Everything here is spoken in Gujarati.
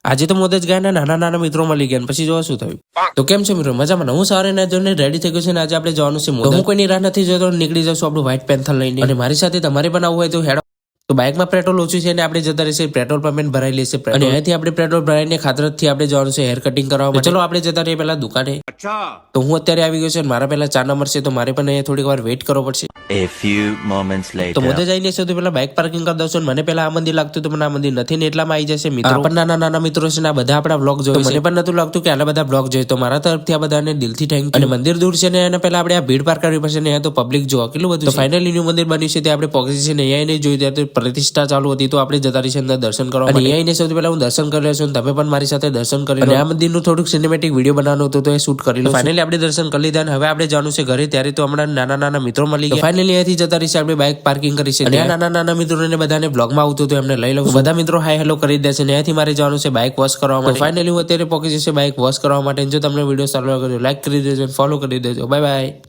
આજે તો મોદજ ગયા નાના મિત્રો મળી ગયા પછી જોવા શું થયું. તો કેમ છે મિત્રો મજામાં? હું સવારે ના જોઈને રેડી થઈ ગયો છે અને આજે આપણે જવાનું છે મોદજ. હું કોઈની રાહ નથી જોતો, નીકળી જશું આપણું વ્હાઇટ પેન્થર લઈને. અને મારી સાથે તમારે પણ આવવું હોય તો હેડો. તો બાઇકમાં પેટ્રોલ ઓછું છે અને આપણે જતા રહેશે પેટ્રોલ પંપ ભરાઈ લેશે અને અહીંયાથી આપણે પેટ્રોલ ભરાઈને ખાતરથી આપણે જવાનું છે હેર કટિંગ કરવા. ચલો આપણે જતા રહીએ પેલા દુકાને. તો હું અત્યારે આવી ગયો છું મારા પેલા 4 નંબર છે તો મારે પણ અહીંયા થોડીક વાર વેઇટ કરવો પડશે. A few moments later. તો મોદે જઈને સૌથી પેલા બાઇક પાર્કિંગ કરી દઉં છું. મને પેલા આ મંદિર લાગતું તો મને આ મંદિર નથી ને એટલામાં આવી જશે મિત્રો. પણ નાના મિત્રો છે ને આ બધા આપણા બ્લોગ જોઈ. મને પણ નતું લાગતું કે આટલા બધા બ્લોગ જોઈએ. તો મારા તરફથી આ બધાને દિલથી થેન્ક યુ. અને મંદિર દૂર છે ને એના પેલા આપણે આ ભીડ પાર કરવી પડશે ને અહીંયા તો પબ્લિક જોવા કેટલું બધું. તો ફાઇનલી ન્યુ મંદિર બન્યું છે તે આપણે પહોંચી છે ને અહીંયા નહીં જોયું ત્યારે પ્રતિષ્ઠા ચાલુ હતી તો આપણે જતા રહીશું અંદર દર્શન કરવા. અને અહીંયા સૌથી પહેલા હું દર્શન કરી રહ્યો છું તમે પણ મારી સાથે દર્શન કરી લો. અને આ મંદિરનું થોડુંક સિનેમેટિક વિડીયો બનાવવાનું હતું તો એ શૂટ કરી લો. ફાઇનલી આપણે દર્શન કરી લીધા અને હવે આપણે જવાનું છે ઘરે. ત્યારે તો હમણાં નાના મિત્રો મળી ગયા. ફાઇનલી અહીંયાથી જતા રહીશું આપણે બાઇક પાર્કિંગ કરી છે. અને નાના મિત્રોને બધાને બ્લોગમાં આવતું તો એમને લઈ લઉં. બધા મિત્રો હાય હેલો કરી દે છે અને અહીંયાથી મારે જવાનું છે બાઇક વોશ કરવા માટે. ફાઇનલી હું અત્યારે પહોંચી જશે બાઇક વોશ કરવા માટે. જો તમને વિડીયો સારો લાગે તો લાઈક કરી દેજો, ફોલો કરી દેજો. Bye bye.